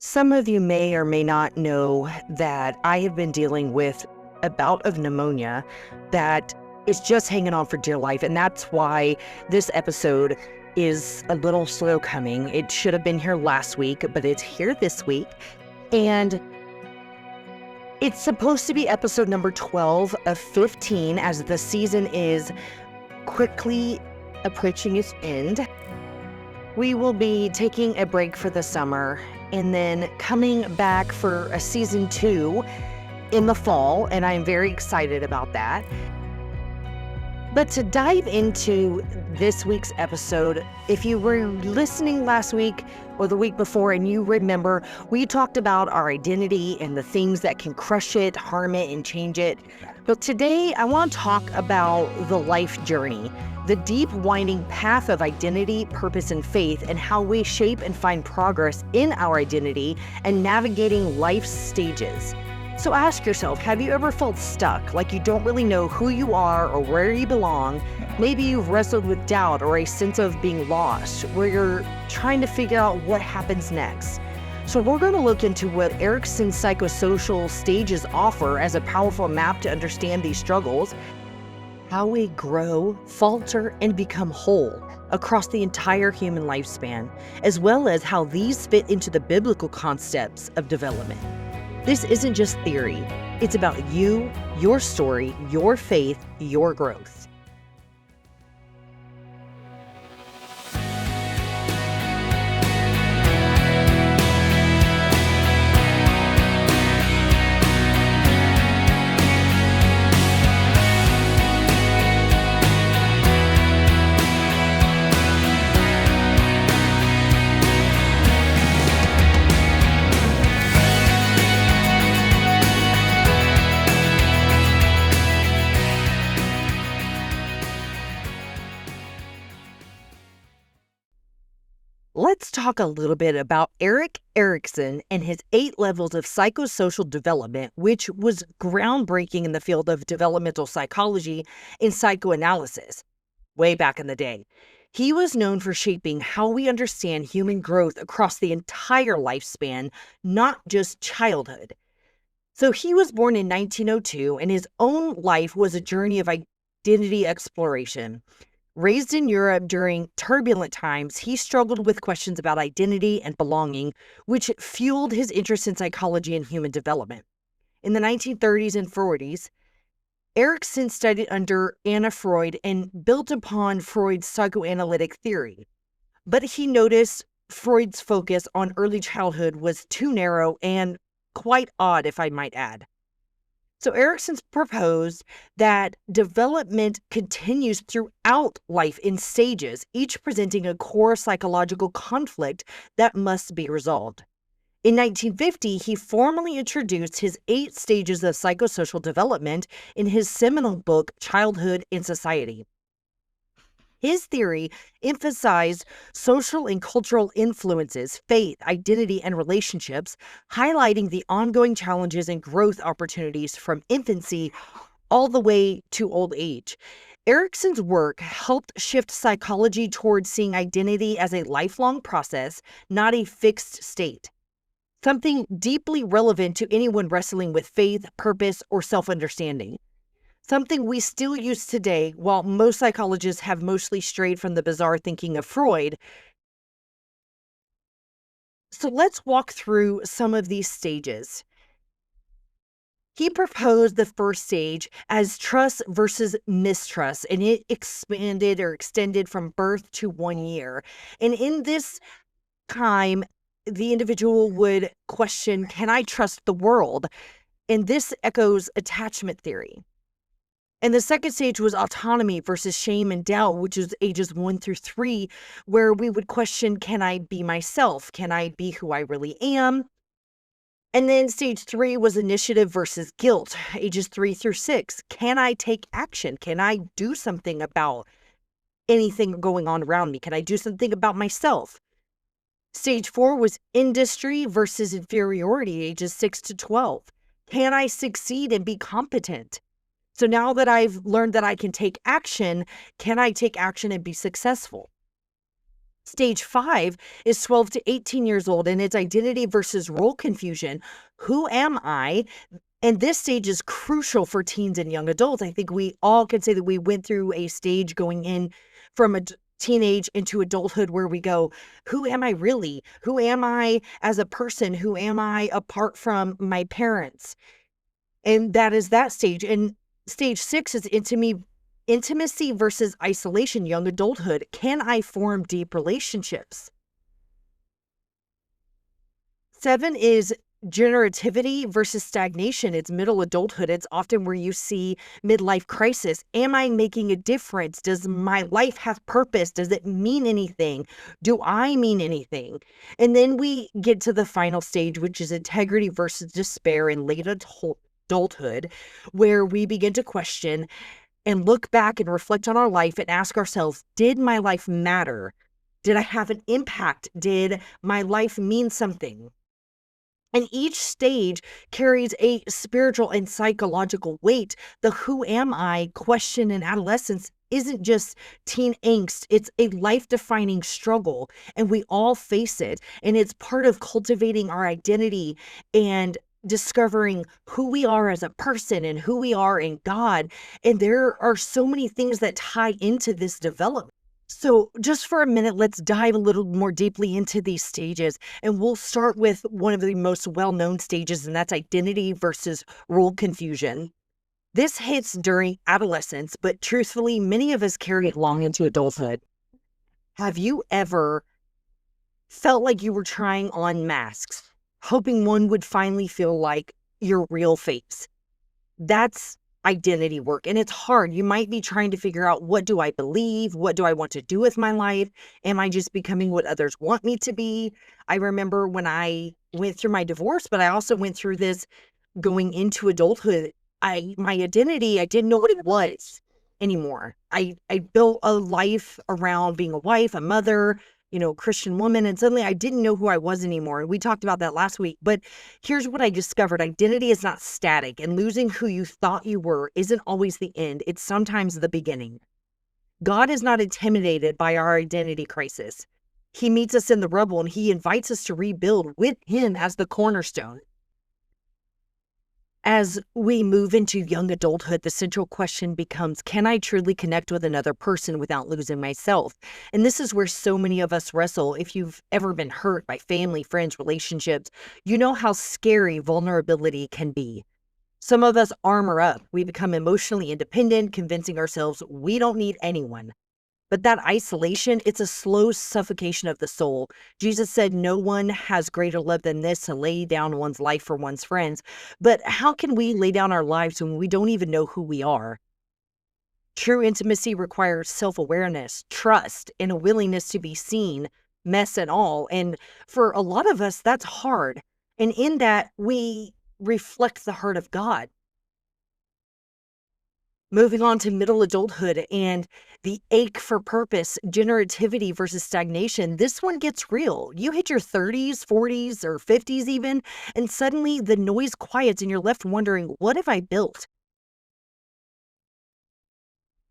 Some of you may or may not know that I have been dealing with a bout of pneumonia that is just hanging on for dear life. And that's why this episode is a little slow coming. It should have been here last week, but it's here this week. And it's supposed to be episode number 12 of 15 as the season is quickly approaching its end. We will be taking a break for the summer and then coming back for a season 2 in the fall, and I'm very excited about that. But to dive into this week's episode, if you were listening last week or the week before and you remember, we talked about our identity and the things that can crush it, harm it, and change it. But today I want to talk about the life journey, the deep winding path of identity, purpose, and faith, and how we shape and find progress in our identity and navigating life's stages. So ask yourself, have you ever felt stuck, like you don't really know who you are or where you belong? Maybe you've wrestled with doubt or a sense of being lost, where you're trying to figure out what happens next. So we're going to look into what Erikson's psychosocial stages offer as a powerful map to understand these struggles, how we grow, falter, and become whole across the entire human lifespan, as well as how these fit into the biblical concepts of development. This isn't just theory. It's about you, your story, your faith, your growth. Let's talk a little bit about Erik Erikson and his 8 levels of psychosocial development, which was groundbreaking in the field of developmental psychology and psychoanalysis way back in the day. He was known for shaping how we understand human growth across the entire lifespan, not just childhood. So he was born in 1902, and his own life was a journey of identity exploration. Raised in Europe during turbulent times, he struggled with questions about identity and belonging, which fueled his interest in psychology and human development. In the 1930s and 40s, Erikson studied under Anna Freud and built upon Freud's psychoanalytic theory. But he noticed Freud's focus on early childhood was too narrow and quite odd, if I might add. So Erikson proposed that development continues throughout life in stages, each presenting a core psychological conflict that must be resolved. In 1950, he formally introduced his 8 stages of psychosocial development in his seminal book, Childhood and Society. His theory emphasized social and cultural influences, faith, identity, and relationships, highlighting the ongoing challenges and growth opportunities from infancy all the way to old age. Erikson's work helped shift psychology towards seeing identity as a lifelong process, not a fixed state, something deeply relevant to anyone wrestling with faith, purpose, or self-understanding. Something we still use today, while most psychologists have mostly strayed from the bizarre thinking of Freud. So let's walk through some of these stages. He proposed the first stage as trust versus mistrust, and it expanded or extended from birth to 1 year. And in this time, the individual would question, can I trust the world? And this echoes attachment theory. And the second stage was autonomy versus shame and doubt, which is ages 1 through 3, where we would question, can I be myself? Can I be who I really am? And then stage 3 was initiative versus guilt, ages 3 through 6. Can I take action? Can I do something about anything going on around me? Can I do something about myself? Stage 4 was industry versus inferiority, ages 6 to 12. Can I succeed and be competent? So now that I've learned that I can take action, can I take action and be successful? Stage 5 is 12 to 18 years old, and it's identity versus role confusion. Who am I? And this stage is crucial for teens and young adults. I think we all can say that we went through a stage going in from a teenage into adulthood where we go, who am I really? Who am I as a person? Who am I apart from my parents? And that is that stage. And stage 6 is intimacy versus isolation, young adulthood. Can I form deep relationships? 7 is generativity versus stagnation. It's middle adulthood. It's often where you see midlife crisis. Am I making a difference? Does my life have purpose? Does it mean anything? Do I mean anything? And then we get to the final stage, which is integrity versus despair in late adulthood, where we begin to question and look back and reflect on our life and ask ourselves, did my life matter? Did I have an impact? Did my life mean something? And each stage carries a spiritual and psychological weight. The who am I question in adolescence isn't just teen angst, it's a life defining struggle, and we all face it. And it's part of cultivating our identity and discovering who we are as a person and who we are in God. And there are so many things that tie into this development. So, just for a minute, let's dive a little more deeply into these stages. And we'll start with one of the most well known stages, and that's identity versus role confusion. This hits during adolescence, but truthfully, many of us carry it long into adulthood. Have you ever felt like you were trying on masks, hoping one would finally feel like your real face? That's identity work, and it's hard. You might be trying to figure out, what do I believe? What do I want to do with my life? Am I just becoming what others want me to be? I remember when I went through my divorce, but I also went through this going into adulthood. My identity, I didn't know what it was anymore. I built a life around being a wife, a mother, Christian woman, and suddenly I didn't know who I was anymore. We talked about that last week, but here's what I discovered. Identity is not static, and losing who you thought you were isn't always the end. It's sometimes the beginning. God is not intimidated by our identity crisis. He meets us in the rubble, and he invites us to rebuild with him as the cornerstone. As we move into young adulthood, the central question becomes, can I truly connect with another person without losing myself? And this is where so many of us wrestle. If you've ever been hurt by family, friends, relationships, you know how scary vulnerability can be. Some of us armor up. We become emotionally independent, convincing ourselves we don't need anyone. But that isolation, it's a slow suffocation of the soul. Jesus said, no one has greater love than this, to lay down one's life for one's friends. But how can we lay down our lives when we don't even know who we are? True intimacy requires self-awareness, trust, and a willingness to be seen, mess and all. And for a lot of us, that's hard. And in that, we reflect the heart of God. Moving on to middle adulthood and the ache for purpose, generativity versus stagnation. This one gets real. You hit your 30s, 40s, or 50s even, and suddenly the noise quiets and you're left wondering, what have I built?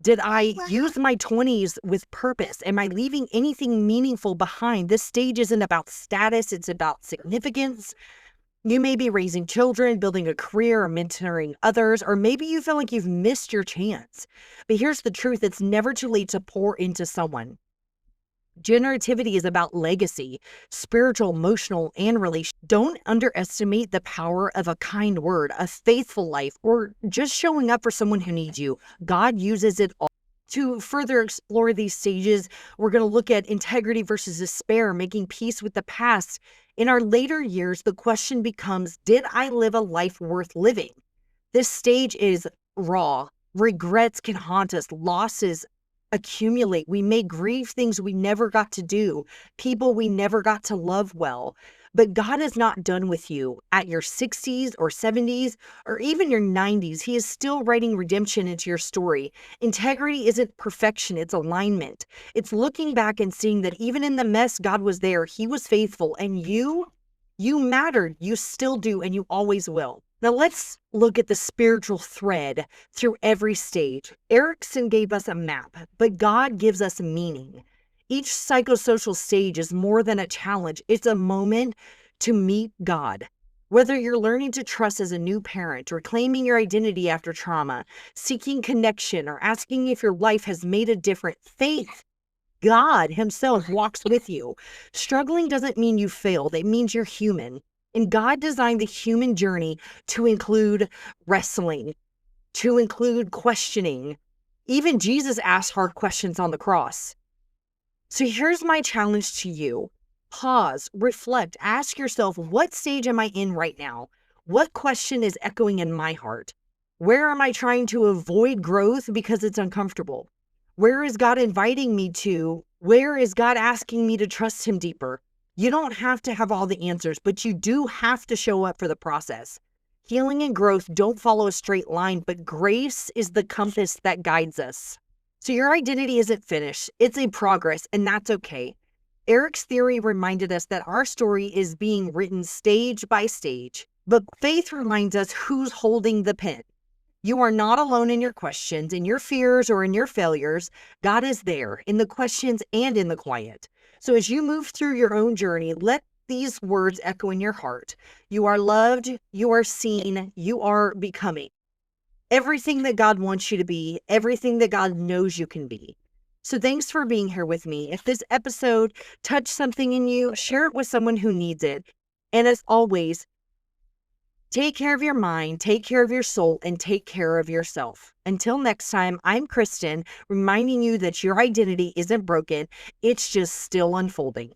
Did I use my 20s with purpose? Am I leaving anything meaningful behind? This stage isn't about status, it's about significance. You may be raising children, building a career, or mentoring others, or maybe you feel like you've missed your chance. But here's the truth. It's never too late to pour into someone. Generativity is about legacy, spiritual, emotional, and relational. Don't underestimate the power of a kind word, a faithful life, or just showing up for someone who needs you. God uses it all. To further explore these stages, we're going to look at integrity versus despair, making peace with the past. In our later years, the question becomes, did I live a life worth living? This stage is raw. Regrets can haunt us. Losses accumulate. We may grieve things we never got to do, people we never got to love well. But God is not done with you at your 60s or 70s or even your 90s. He is still writing redemption into your story. Integrity isn't perfection, it's alignment. It's looking back and seeing that even in the mess, God was there. He was faithful. And you mattered. You still do, and you always will. Now let's look at the spiritual thread through every stage. Erikson gave us a map, but God gives us meaning. Each psychosocial stage is more than a challenge. It's a moment to meet God. Whether you're learning to trust as a new parent, reclaiming your identity after trauma, seeking connection, or asking if your life has made a difference, faith, God Himself walks with you. Struggling doesn't mean you failed, it means you're human. And God designed the human journey to include wrestling, to include questioning. Even Jesus asked hard questions on the cross. So here's my challenge to you. Pause, reflect, ask yourself, what stage am I in right now? What question is echoing in my heart? Where am I trying to avoid growth because it's uncomfortable? Where is God inviting me to? Where is God asking me to trust Him deeper? You don't have to have all the answers, but you do have to show up for the process. Healing and growth don't follow a straight line, but grace is the compass that guides us. So your identity isn't finished, it's a progress, and that's okay. Erik's theory reminded us that our story is being written stage by stage, but faith reminds us who's holding the pen. You are not alone in your questions, in your fears, or in your failures. God is there in the questions and in the quiet. So as you move through your own journey, let these words echo in your heart. You are loved, you are seen, you are becoming everything that God wants you to be, everything that God knows you can be. So thanks for being here with me. If this episode touched something in you, share it with someone who needs it. And as always, take care of your mind, take care of your soul, and take care of yourself. Until next time, I'm Kristin, reminding you that your identity isn't broken, it's just still unfolding.